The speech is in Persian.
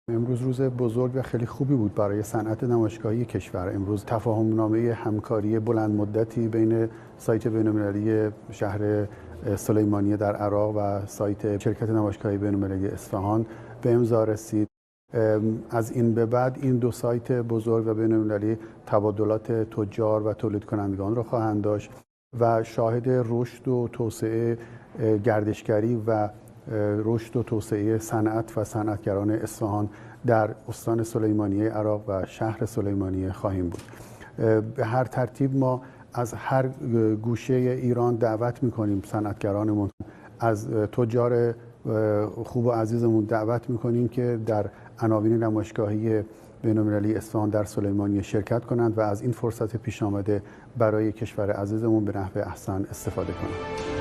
امروز روز بزرگ و خیلی خوبی بود برای صنعت نمایشگاهی کشور. امروز تفاهم‌نامه همکاری بلند مدتی بین سایت بین‌المللی شهر سلیمانیه در عراق و سایت شرکت نمایشگاهی بین‌المللی اصفهان به امضا رسید. از این به بعد این دو سایت بزرگ و بین‌المللی تبادلات تجار و تولید کنندگان را خواهند داشت و شاهد رشد و توسعه گردشگری و رشد و توسعه صنعت و صنعتگران اصفهان در استان سلیمانیه عراق و شهر سلیمانیه خواهیم بود. به هر ترتیب ما از هر گوشه ایران دعوت می‌کنیم صنعتگرانمون، از تجار خوب و عزیزمون دعوت می‌کنیم که در عناوین نمایشگاهی بین‌المللی اصفهان در سلیمانیه شرکت کنند و از این فرصت پیش آمده برای کشور عزیزمون به نحو احسن استفاده کنند.